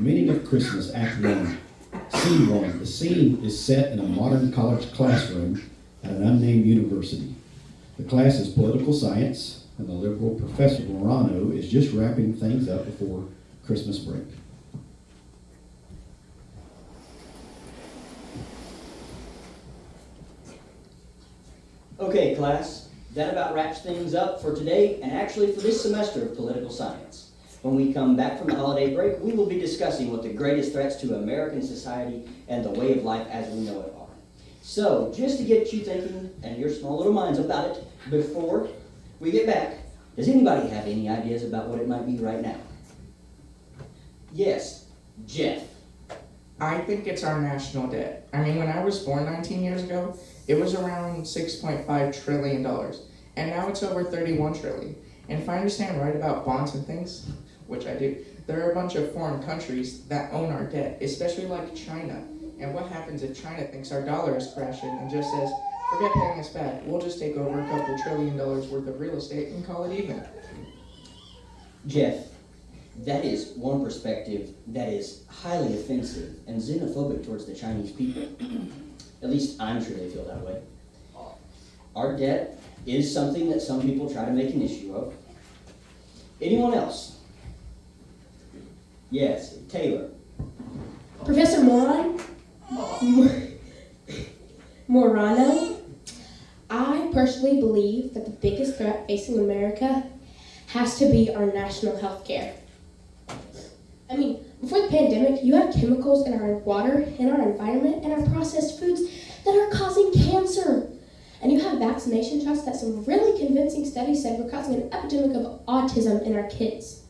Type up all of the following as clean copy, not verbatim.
meaning of Christmas, Act 1. Scene 1. The scene is set in a modern college classroom at an unnamed university. The class is political science, and the liberal Professor Morano is just wrapping things up before Christmas break. Okay, class, that about wraps things up for today and actually for this semester of political science. When we come back from the holiday break, we will be discussing what the greatest threats to American society and the way of life as we know it are. So, just to get you thinking and your small little minds about it before we get back, does anybody have any ideas about what it might be right now? Yes, Jeff. I think it's our national debt. I mean, when I was born 19 years ago, it was around $6.5 trillion, and now it's over 31 trillion. And if I understand right about bonds and things, which I do, there are a bunch of foreign countries that own our debt, especially like China. And what happens if China thinks our dollar is crashing and just says, forget paying us back, we'll just take over a couple $1 trillion worth of real estate and call it even. Jeff, that is one perspective that is highly offensive and xenophobic towards the Chinese people. At least I'm sure they feel that way. Our debt is something that some people try to make an issue of. Anyone else? Yes, Taylor. Professor Morano, I personally believe that the biggest threat facing America has to be our national health care. I mean, before the pandemic, you had chemicals in our water, in our environment, and our processed foods that are causing cancer. And you have vaccination shots that some really convincing studies said were causing an epidemic of autism in our kids.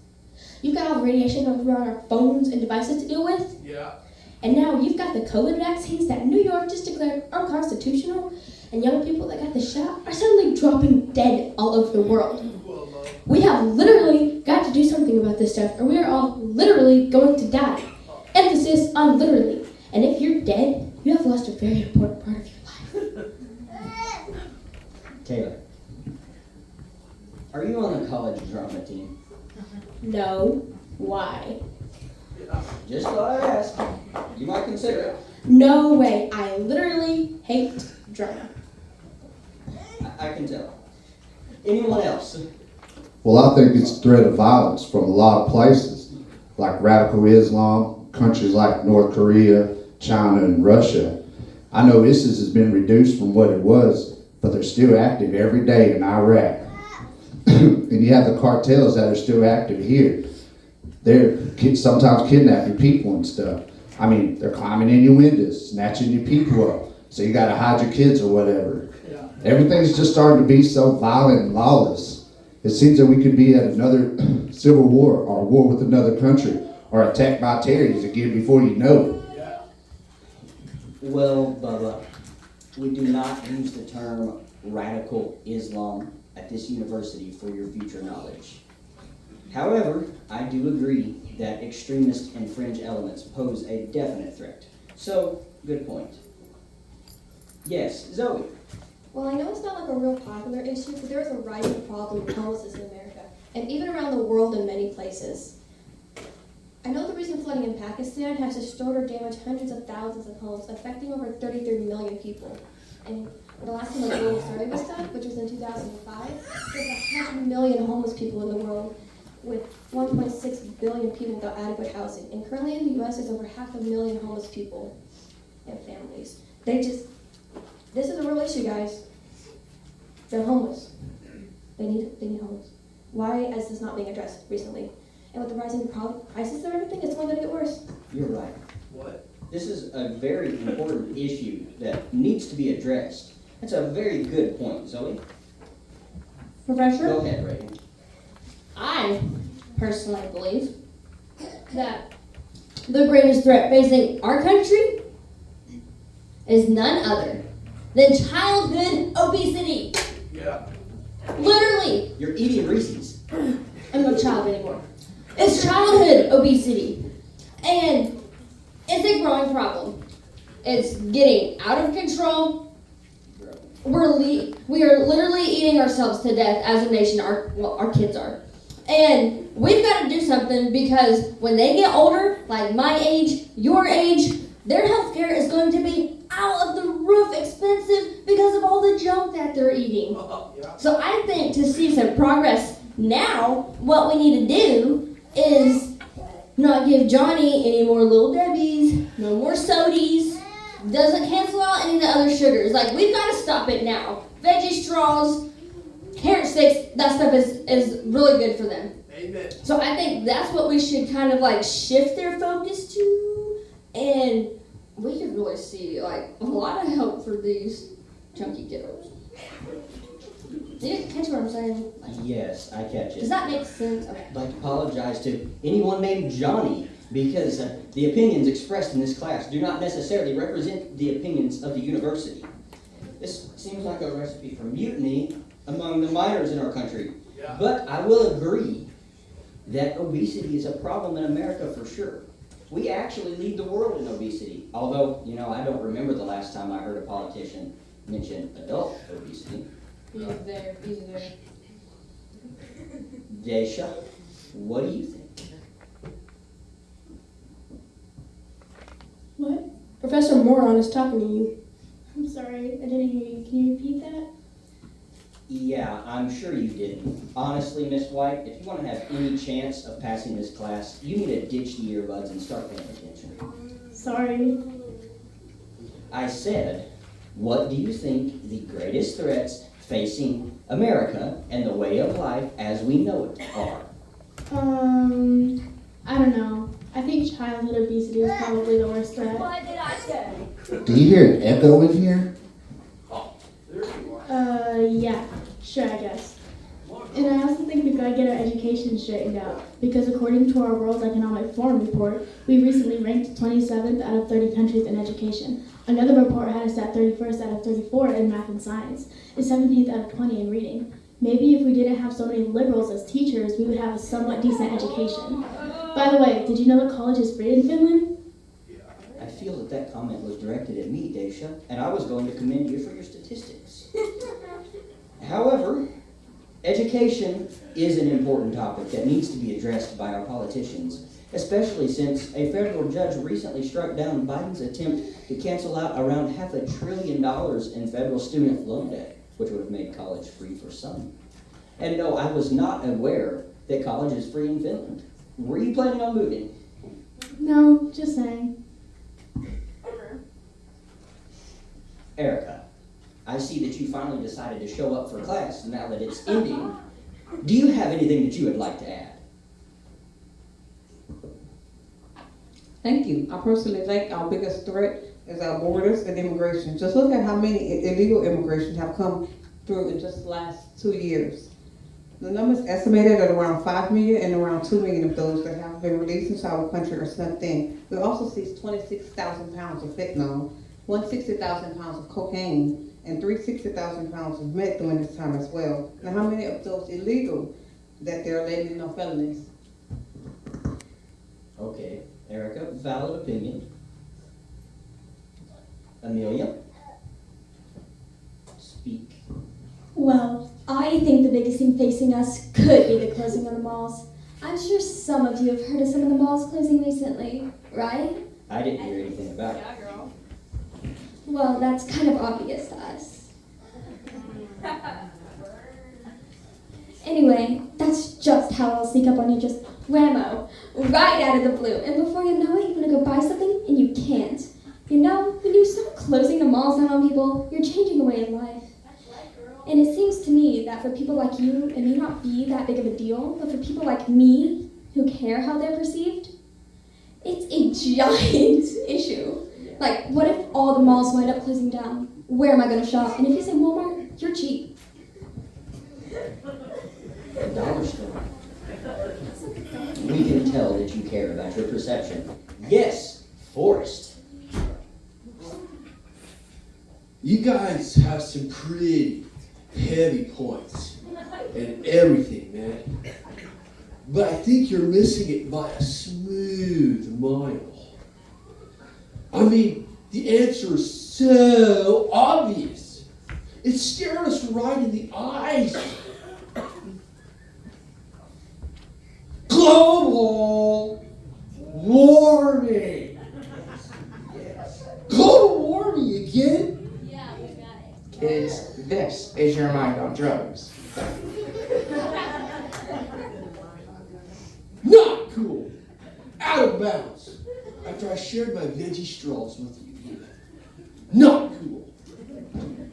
You've got all the radiation on our phones and devices to deal with. Yeah. And now you've got the COVID vaccines that New York just declared unconstitutional, and young people that got the shot are suddenly dropping dead all over the world. We have literally got to do something about this stuff, or we are all literally going to die. Emphasis on literally. And if you're dead, you have lost a very important part of your life. Taylor. Are you on the college drama team? No. Why? Just thought I'd ask. You might consider it. No way. I literally hate drama. I can tell. Anyone else? Well, I think it's a threat of violence from a lot of places, like radical Islam, countries like North Korea, China, and Russia. I know ISIS has been reduced from what it was, but they're still active every day in Iraq. And you have the cartels that are still active here. They're sometimes kidnapping people and stuff. I mean, they're climbing in your windows, snatching your people up. So you gotta hide your kids or whatever. Yeah. Everything's just starting to be so violent and lawless. It seems that we could be at another civil war or war with another country or attacked by terrorists again before you know it. Yeah. Well, Bubba, we do not use the term radical Islam at this university for your future knowledge. However, I do agree that extremist and fringe elements pose a definite threat. So, good point. Yes, Zoe. Well, I know it's not like a real popular issue, but there is a rising problem with homelessness in America, and even around the world in many places. I know the recent flooding in Pakistan has destroyed or damaged hundreds of thousands of homes, affecting over 33 million people. And the last time the global survey was done, which was in 2005, there's 100 million homeless people in the world, with 1.6 billion people without adequate housing. And currently in the U.S., there's over 500,000 homeless people and families. This is a real issue, guys. They're homeless. They need homes. Why is this not being addressed recently? And with the rising prices and everything, it's only going to get worse. You're right. What? This is a very important issue that needs to be addressed. That's a very good point, Zoe. Professor? Go ahead, Reagan. I personally believe that the greatest threat facing our country is none other than childhood obesity. Yeah. Literally, You're eating Reese's. I'm not a child anymore. It's childhood obesity. And it's a growing problem. It's getting out of control. We are literally eating ourselves to death as a nation. Our kids are. And we've got to do something because when they get older, like my age, your age, their health care is going to be out of the roof expensive because of all the junk that they're eating. So I think to see some progress now, what we need to do is not give Johnny any more Little Debbie's, no more sodies, doesn't cancel out any of the other sugars. Like, we've got to stop it now. Veggie straws, carrot sticks, that stuff is really good for them. Amen. So I think that's what we should kind of like shift their focus to, and we could really see like a lot of help for these chunky kiddos. Do you catch what I'm saying? Yes, I catch Does it. that make sense? Okay. I'd like to apologize to anyone named Johnny because the opinions expressed in this class do not necessarily represent the opinions of the university. This seems like a recipe for mutiny among the minors in our country. Yeah. But I will agree that obesity is a problem in America for sure. We actually lead the world in obesity. Although, I don't remember the last time I heard a politician mention adult obesity. He's there. Daisha, what do you think? What? Professor Moron is talking to you. I'm sorry, I didn't hear you. Can you repeat that? Yeah, I'm sure you didn't. Honestly, Miss White, if you want to have any chance of passing this class, you need to ditch the earbuds and start paying attention. Sorry. I said, what do you think the greatest threats facing America and the way of life as we know it are? I don't know. I think childhood obesity is probably the worst threat. What did I say? Do you hear an echo in here? Yeah, sure, I guess. And I also think we've got to get our education straightened out, because according to our World Economic Forum report, we recently ranked 27th out of 30 countries in education. Another report had us at 31st out of 34 in math and science, and 17th out of 20 in reading. Maybe if we didn't have so many liberals as teachers, we would have a somewhat decent education. By the way, did you know that college is free in Finland? I feel that comment was directed at me, Daisha, and I was going to commend you for your statistics. However, education is an important topic that needs to be addressed by our politicians, especially since a federal judge recently struck down Biden's attempt to cancel out around $500 billion in federal student loan debt, which would have made college free for some. And no, I was not aware that college is free in Finland. Were you planning on moving? No, just saying. Erica, I see that you finally decided to show up for class now that it's ending. Do you have anything that you would like to add? Thank you. I personally think our biggest threat is our borders and immigration. Just look at how many illegal immigrations have come through in just the last 2 years. The number is estimated at around 5 million, and around 2 million of those that have been released into our country are snuffed in. We also seized 26,000 pounds of fentanyl, 160,000 pounds of cocaine, and 360,000 pounds of meth during this time as well. Now, how many of those illegal that they're labeling on felonies? Okay, Erica, valid opinion. Amelia? Speak. Well, I think the biggest thing facing us could be the closing of the malls. I'm sure some of you have heard of some of the malls closing recently, right? I didn't hear anything about it. Well, that's kind of obvious to us. Anyway, that's just how I'll sneak up on you, just whammo, right out of the blue. And before you know it, you want to go buy something and you can't. You know, when you start closing the malls down on people, you're changing a way of life. And it seems to me that for people like you, it may not be that big of a deal, but for people like me, who care how they're perceived, it's a giant issue. Like, what if all the malls wind up closing down? Where am I going to shop? And if you say Walmart, you're cheap. A dollar store. We can tell that you care about your perception. Yes, Forrest. You guys have some pretty heavy points and everything, man. But I think you're missing it by a smooth mile. I mean, the answer is so obvious. It's staring us right in the eyes. is your mind on drugs? Not cool. Out of bounds. After I shared my veggie straws with you. Not cool.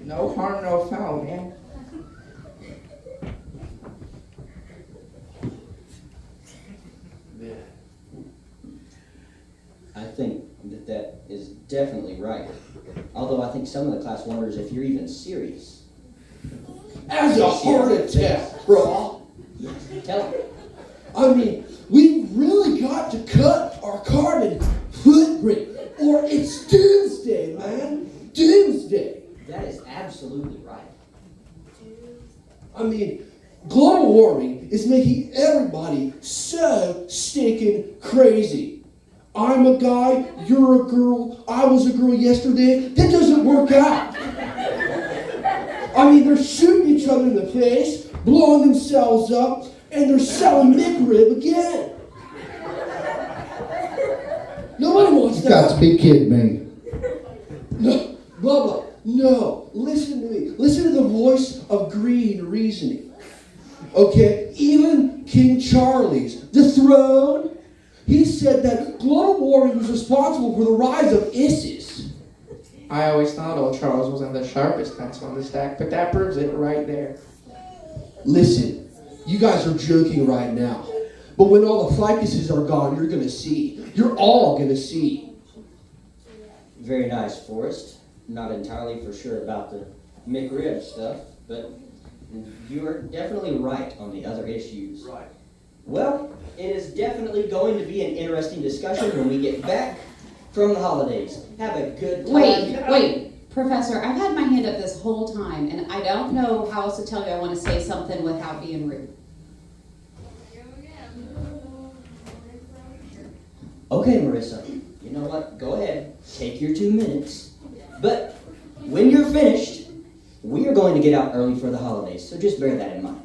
No harm, no foul, man. Man. I think that is definitely right. Although I think some of the class wonders if you're even serious. As a heart attack, bro. Tell them. I mean, we really got to cut our carbon footprint, or it's doomsday, man. Doomsday. That is absolutely right. I mean, global warming is making everybody so stinking crazy. I'm a guy, you're a girl, I was a girl yesterday. That doesn't work out. I mean, they're shooting each other in the face, blowing themselves up, and they're selling McRib again. Nobody wants You that. got to be kidding me. No, Bubba, no. Listen to me. Listen to the voice of green reasoning. Okay? Even King Charles, the throne, he said that global warming was responsible for the rise of ISIS. I always thought old Charles wasn't the sharpest pencil on the stack, but that proves it right there. Listen, you guys are joking right now. But when all the ficuses are gone, you're going to see. You're all going to see. Very nice, Forrest. Not entirely for sure about the McRib stuff, but you are definitely right on the other issues. Right. Well, it is definitely going to be an interesting discussion when we get back from the holidays. Have a good time. Wait, Professor, I've had my hand up this whole time, and I don't know how else to tell you I want to say something without being rude. Okay, Marissa, you know what? Go ahead. Take your 2 minutes. But when you're finished, we are going to get out early for the holidays, so just bear that in mind.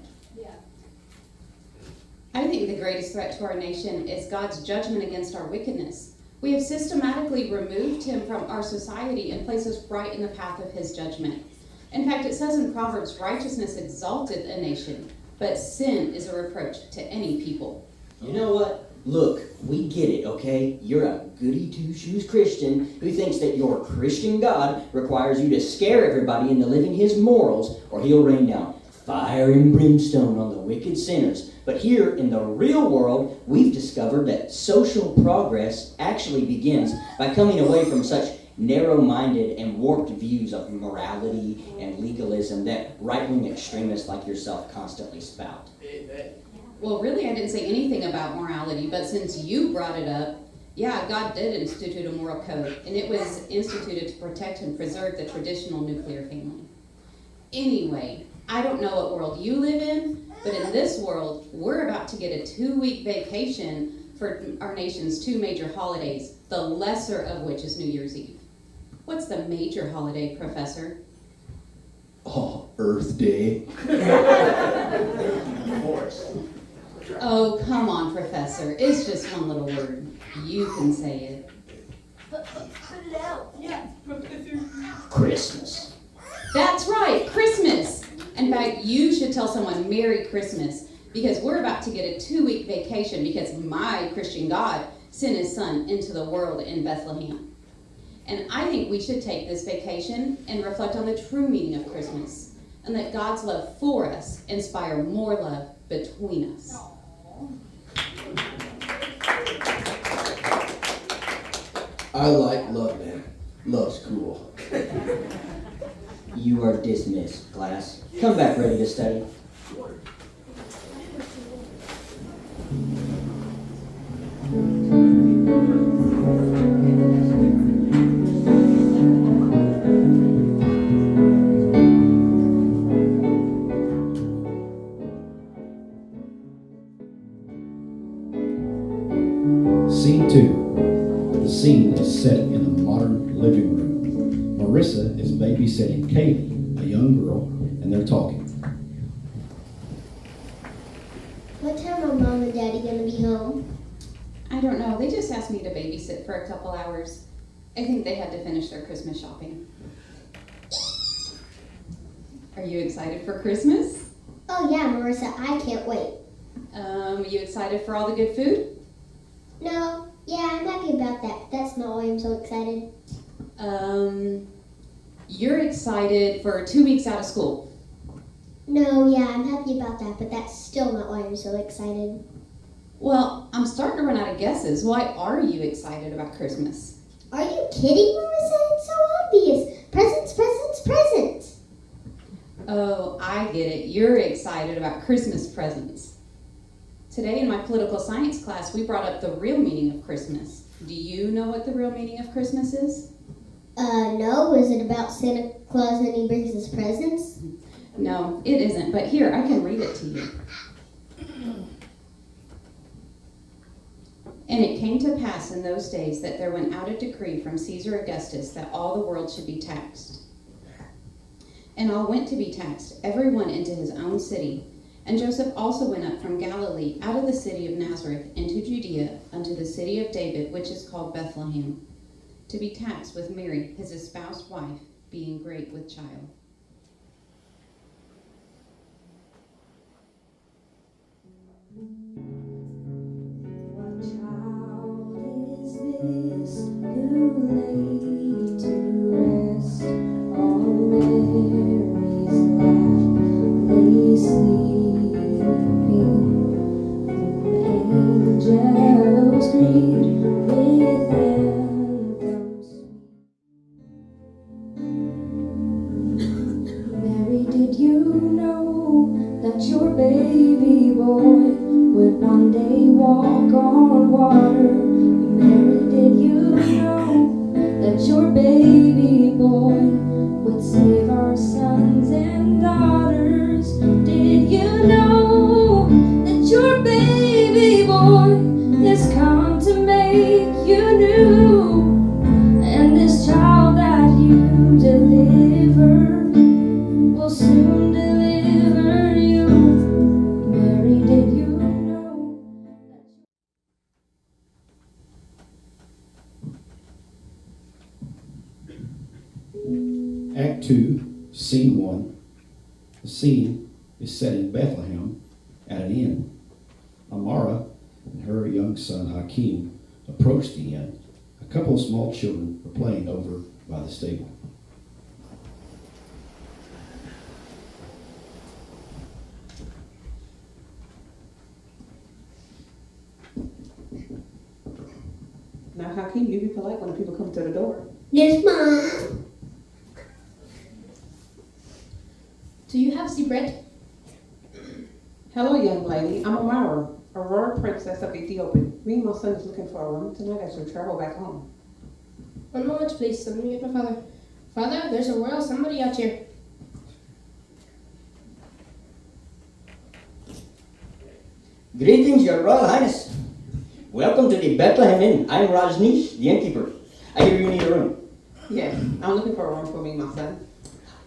I think the greatest threat to our nation is God's judgment against our wickedness. We have systematically removed him from our society and placed us right in the path of his judgment. In fact, it says in Proverbs, righteousness exalteth a nation, but sin is a reproach to any people. You know what? Look, we get it, okay? You're a goody two-shoes Christian who thinks that your Christian God requires you to scare everybody into living his morals, or he'll rain down fire and brimstone on the wicked sinners. But here in the real world, we've discovered that social progress actually begins by coming away from such narrow-minded and warped views of morality and legalism that right-wing extremists like yourself constantly spout. Amen. Well, really, I didn't say anything about morality, but since you brought it up, yeah, God did institute a moral code, and it was instituted to protect and preserve the traditional nuclear family. Anyway, I don't know what world you live in, but in this world, we're about to get a 2-week vacation for our nation's 2 major holidays, the lesser of which is New Year's Eve. What's the major holiday, Professor? Oh, Earth Day. Of course. Oh, come on, Professor. It's just one little word. You can say it. Christmas. That's right, Christmas. In fact, you should tell someone Merry Christmas, because we're about to get a 2-week vacation because my Christian God sent his son into the world in Bethlehem. And I think we should take this vacation and reflect on the true meaning of Christmas, and let God's love for us inspire more love between us. I like love, man. Love's cool. You are dismissed, class. Come back ready to study. Scene 2. The scene is set in a modern living room. Marissa is babysitting Kaylee, a young girl, and they're talking. What time are Mom and Daddy gonna be home? I don't know. They just asked me to babysit for a couple hours. I think they had to finish their Christmas shopping. Are you excited for Christmas? Oh yeah, Marissa, I can't wait. You excited for all the good food? No, yeah, I'm happy about that. That's not why I'm so excited. You're excited for 2 weeks out of school. No, yeah, I'm happy about that, but that's still not why I'm so excited. Well, I'm starting to run out of guesses. Why are you excited about Christmas? Are you kidding, Marissa? It's so obvious. Presents, presents, presents. Oh, I get it. You're excited about Christmas presents. Today in my political science class, we brought up the real meaning of Christmas. Do you know what the real meaning of Christmas is? No, is it about Santa Claus and he brings us presents? No, it isn't, but here, I can read it to you. And it came to pass in those days that there went out a decree from Caesar Augustus that all the world should be taxed. And all went to be taxed, every one into his own city. And Joseph also went up from Galilee out of the city of Nazareth into Judea unto the city of David, which is called Bethlehem, to be taxed with Mary, his espoused wife, being great with child. What child is this who laid to rest on Mary's lap lay sleeping? Angels greet with anthems sweet. Mary, did you know that your baby boy would one day walk on water? Mary, did you know that your baby boy would save our sons and daughters? Did you know that your baby boy is come to make you new? And this child that you deliver will soon deliver you. Mary, did you know Act 2, Scene 1. The scene is set in Bethlehem at an inn. Amara and her young son Hakeem approached the inn. A couple of small children were playing over by the stable. Now, Hakeem, you be polite when the people come to the door. Yes, Mom. Do you have the bread? Hello, young lady. I'm Amara, Aurora Princess of Ethiopia. Me and my son is looking for a room tonight as we travel back home. One moment, please. Let me get my father. Father, there's a royal somebody out here. Greetings, Your Royal Highness. Welcome to the Bethlehem Inn. I'm Rajneesh, the innkeeper. I hear you need a room. Yes, I'm looking for a room for me and my son.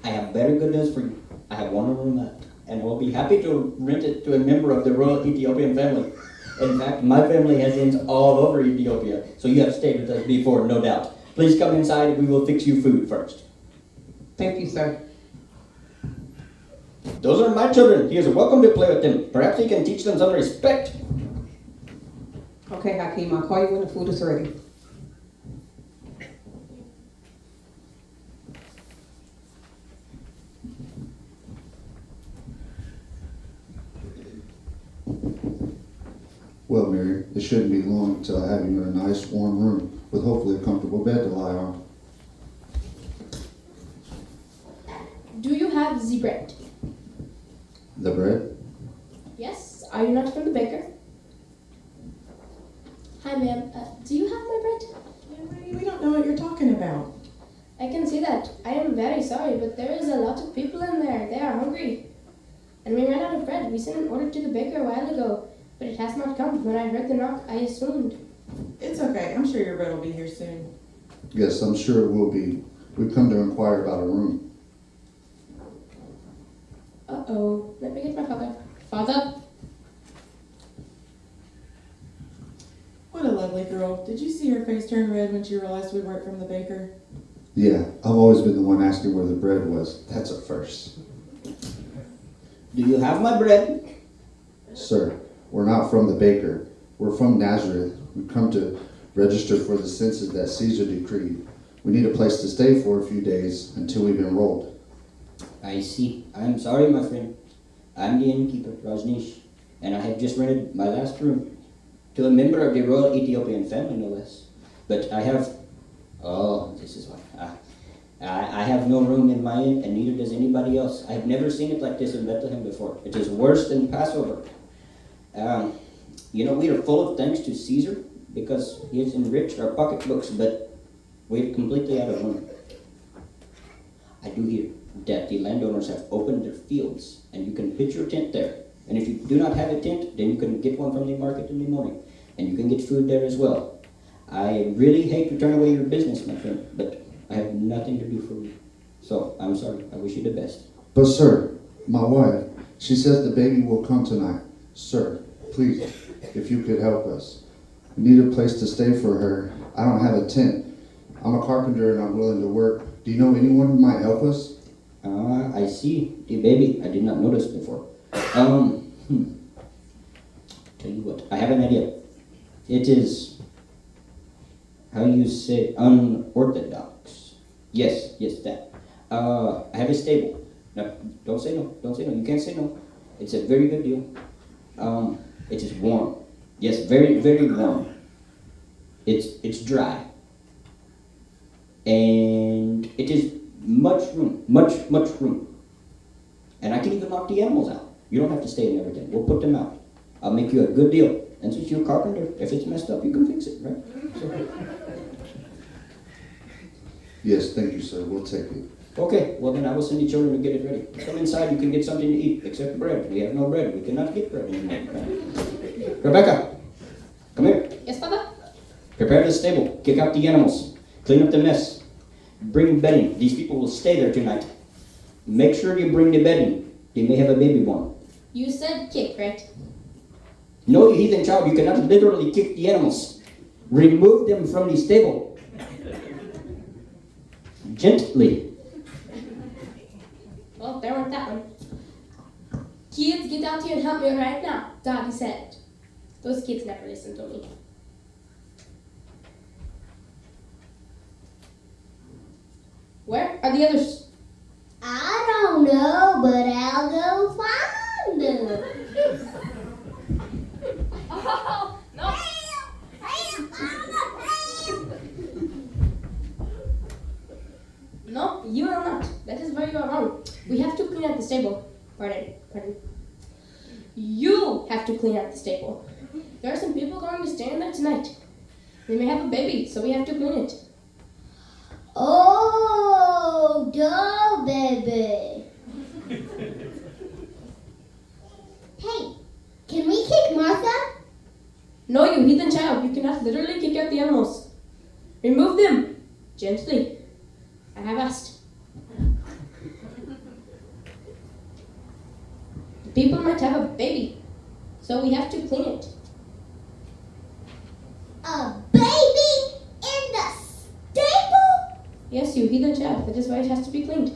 I have very good news for you. I have one room left, and we'll be happy to rent it to a member of the royal Ethiopian family. In fact, my family has inns all over Ethiopia, so you have stayed with us before, no doubt. Please come inside and we will fix you food first. Thank you, sir. Those are my children. He is welcome to play with them. Perhaps he can teach them some respect. Okay, Hakeem, I'll call you when the food is ready. Well, Mary, it shouldn't be long until I have you in a nice warm room with hopefully a comfortable bed to lie on. Do you have the bread? The bread? Yes. Are you not from the baker? Hi, ma'am. Do you have my bread? We don't know what you're talking about. I can see that. I am very sorry, but there is a lot of people in there. They are hungry. And we ran out of bread. We sent an order to the baker a while ago, but it has not come. When I heard the knock, I assumed. It's okay. I'm sure your bread will be here soon. Yes, I'm sure it will be. We've come to inquire about a room. Uh-oh. Let me get my father. Father? What a lovely girl. Did you see her face turn red when she realized we weren't from the baker? Yeah, I've always been the one asking where the bread was. That's a first. Do you have my bread? Sir, we're not from the baker. We're from Nazareth. We've come to register for the census that Caesar decreed. We need a place to stay for a few days until we've enrolled. I see. I'm sorry, my friend. I'm the innkeeper, Rajneesh, and I have just rented my last room to a member of the royal Ethiopian family, no less. But I have, this is why. I have no room in my inn, and neither does anybody else. I have never seen it like this in Bethlehem before. It is worse than Passover. We are full of thanks to Caesar because he has enriched our pocketbooks, but we're completely out of room. I do hear that the landowners have opened their fields, and you can pitch your tent there. And if you do not have a tent, then you can get one from the market in the morning, and you can get food there as well. I really hate to turn away your business, my friend, but I have nothing to do for you. So, I'm sorry. I wish you the best. But sir, my wife, she says the baby will come tonight. Sir, please, if you could help us. We need a place to stay for her. I don't have a tent. I'm a carpenter and I'm willing to work. Do you know anyone who might help us? I see. The baby. I did not notice before. Tell you what. I have an idea. It is, how you say, unorthodox. Yes, that. I have a stable. Now, don't say no. Don't say no. You can't say no. It's a very good deal. It is warm. Yes, very, very warm. It's dry. And it is much room. Much room. And I can even knock the animals out. You don't have to stay in everything. We'll put them out. I'll make you a good deal. And since you're a carpenter, if it's messed up, you can fix it, right? So. Yes, thank you, sir. We'll take it. Okay, well then I will send the children to get it ready. Come inside, you can get something to eat, except bread. We have no bread. We cannot get bread anymore. Right? Rebecca, come here. Yes, Papa? Prepare the stable. Kick out the animals. Clean up the mess. Bring bedding. These people will stay there tonight. Make sure you bring the bedding. They may have a baby born. You said kick, right? No, you heathen child, you cannot literally kick the animals. Remove them from the stable. Gently. Well, there went that one. Kids, get out here and help me right now. Daddy said. Those kids never listen to me. Where are the others? I don't know, but I'll go find them. Oh, no. No, you are not. That is where you are wrong. We have to clean out the stable. Pardon. You have to clean out the stable. There are some people going to stay in there tonight. They may have a baby, so we have to clean it. Oh, duh, baby. Hey, can we kick Martha? No, you heathen child. You cannot literally kick out the animals. Remove them. Gently. I have asked. The people might have a baby, so we have to clean it. A baby in the stable? Yes, you heathen child. That is why it has to be cleaned.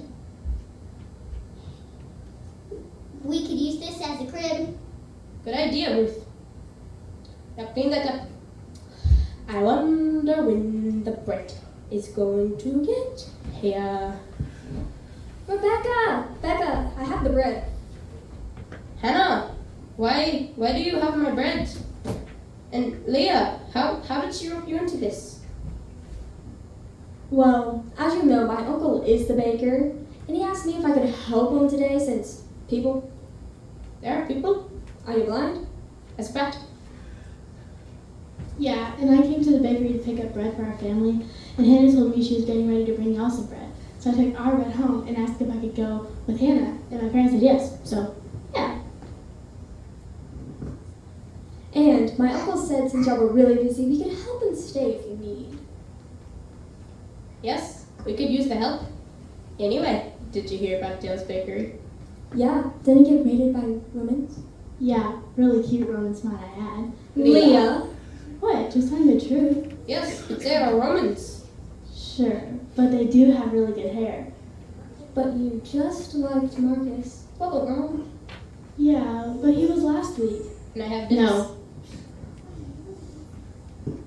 We could use this as a crib. Good idea, Ruth. Now clean that up. I wonder when the bread is going to get here. Rebecca, I have the bread. Hannah, why do you have my bread? And Leah, how did she rope you into this? Well, as you know, my uncle is the baker, and he asked me if I could help him today since There are people? Are you blind? That's a fact. Yeah, and I came to the bakery to pick up bread for our family, and Hannah told me she was getting ready to bring y'all some bread. So I took our bread home and asked if I could go with Hannah, and my parents said yes. So, yeah. And my uncle said since y'all were really busy, we could help him stay if you need. Yes, we could use the help. Anyway, did you hear about Dale's Bakery? Yeah, didn't it get raided by Romans? Yeah, really cute Romans, might I add. Leah. What? Just telling the truth. Yes, they are Romans. Sure, but they do have really good hair. But you just liked Marcus. What went wrong? Yeah, but he was last week. Can I have this? No.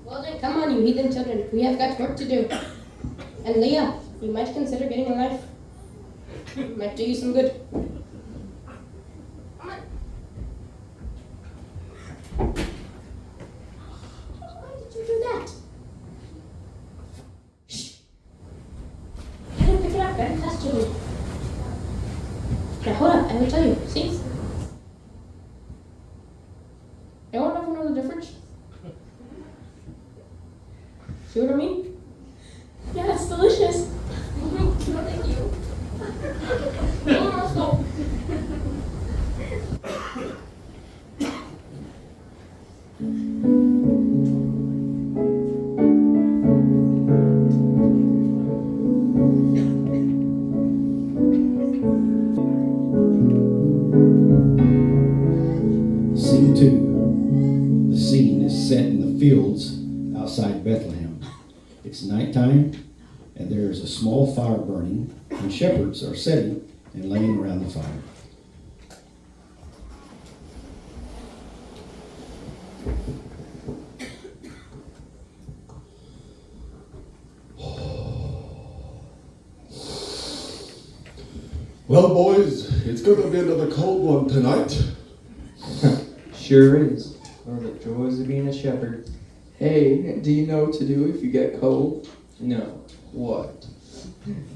Well then, come on, you heathen children. We have got work to do. And Leah, you might consider getting a life. It might do you some good. Come on. Why did you do that? I didn't pick it up. I didn't touch it. Now hold up, I will tell you. See? Anyone ever know the difference? See what I mean? Yeah, it's delicious. No, thank you. Let's go. Scene 2. The scene is set in the fields outside Bethlehem. It's nighttime, and there is a small fire burning, and shepherds are sitting and laying around the fire. Well, boys, it's going to be another cold one tonight. Sure is. Oh, the joys of being a shepherd. Hey, do you know what to do if you get cold? No. What?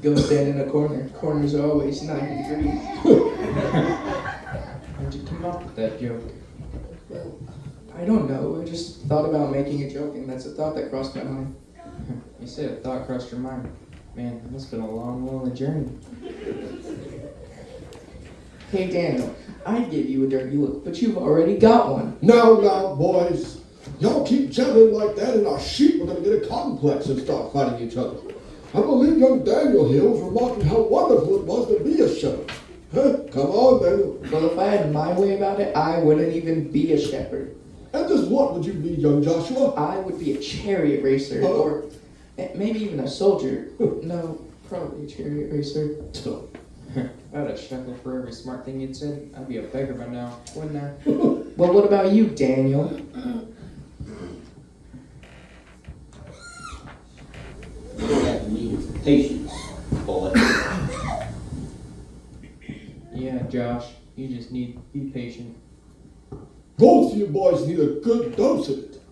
Go stand in a corner. Corners are always 90 degrees. How'd you come up with that joke? Well, I don't know. I just thought about making a joke, and that's a thought that crossed my mind. You said a thought crossed your mind. Man, it must have been a long, lonely journey. Hey, Daniel, I'd give you a dirty look, but you've already got one. Now, boys. Y'all keep chatting like that, and our sheep are going to get a complex and start fighting each other. I believe young Daniel here was remarking how wonderful it was to be a shepherd. Huh? Come on, Daniel. Well, if I had my way about it, I wouldn't even be a shepherd. And just what would you be, young Joshua? I would be a chariot racer, or maybe even a soldier. No, probably a chariot racer. If I had a shekel for every smart thing you'd said, I'd be a beggar by now, wouldn't I? Well, what about you, Daniel? You have the need of patience, boy. Yeah, Josh, you just need to be patient. Both of you boys need a good dose of it.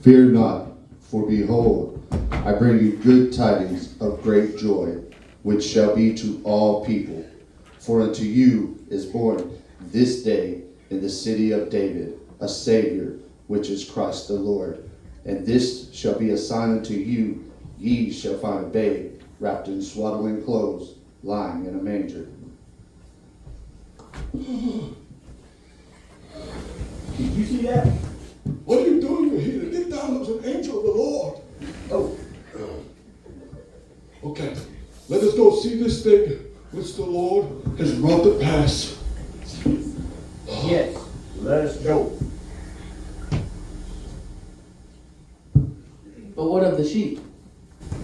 Fear not, for behold, I bring you good tidings of great joy, which shall be to all people. For unto you is born this day in the city of David a Savior, which is Christ the Lord. And this shall be a sign unto you, ye shall find a babe wrapped in swaddling clothes, lying in a manger. Did you see that? What are you doing here? Get down, there's an angel of the Lord. Oh. Okay, let us go see this thing which the Lord has brought to pass. Yes, let us go. But what of the sheep?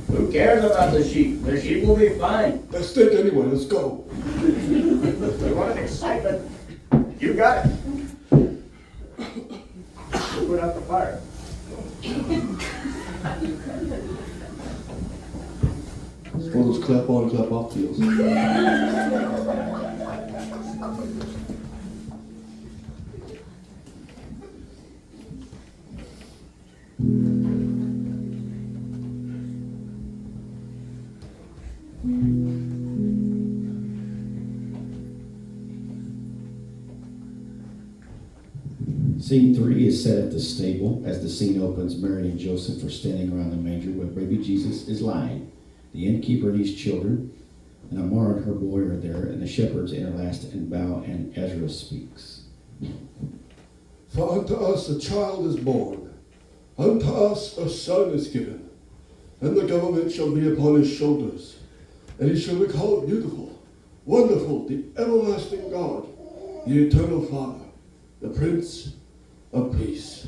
Who cares about the sheep? The sheep will be fine. Let's think anyway, let's go. You want excitement? You got it. Put out the fire. It's one of those clap on, clap off deals. Scene 3 is set at the stable. As the scene opens, Mary and Joseph are standing around the manger where baby Jesus is lying. The innkeeper and his children and Amar and her boy are there, and the shepherds interlast and bow, and Ezra speaks. For unto us a child is born, unto us a son is given, and the government shall be upon his shoulders, and he shall be called Beautiful, Wonderful, the Everlasting God, the Eternal Father, the Prince of Peace.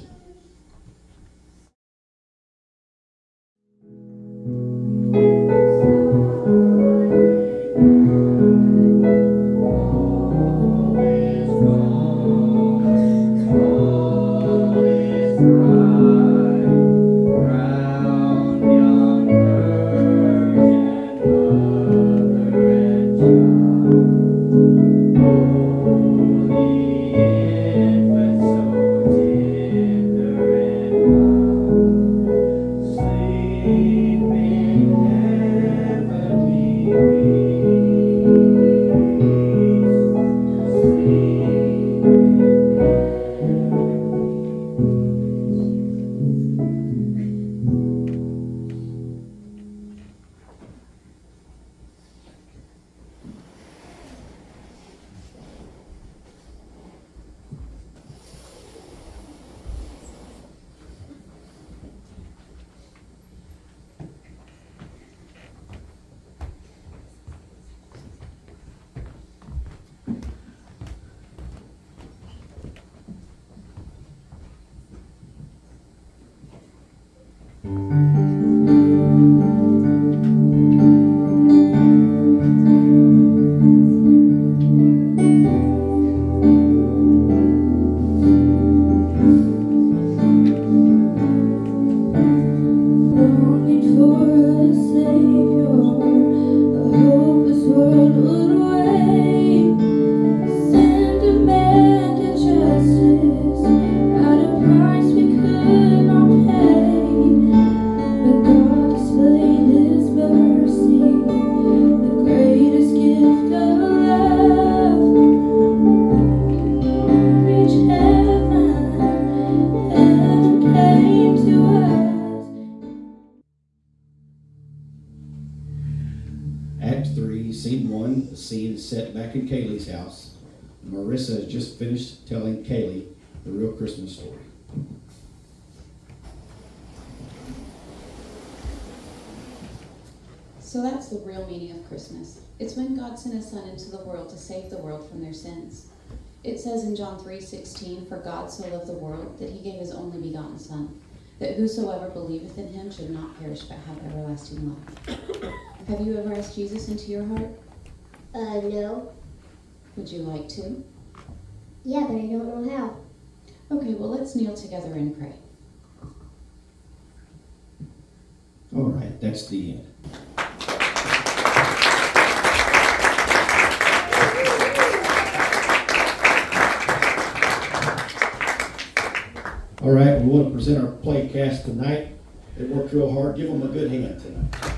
set back in Kaylee's house. Marissa has just finished telling Kaylee the real Christmas story. So that's the real meaning of Christmas. It's when God sent his Son into the world to save the world from their sins. It says in John 3:16, "For God so loved the world that he gave his only begotten Son, that whosoever believeth in him should not perish but have everlasting life." Have you ever asked Jesus into your heart? No. Would you like to? Yeah, but I don't know how. Okay, well, let's kneel together and pray. All right, that's the end. All right, we want to present our play cast tonight. They worked real hard. Give them a good hand tonight.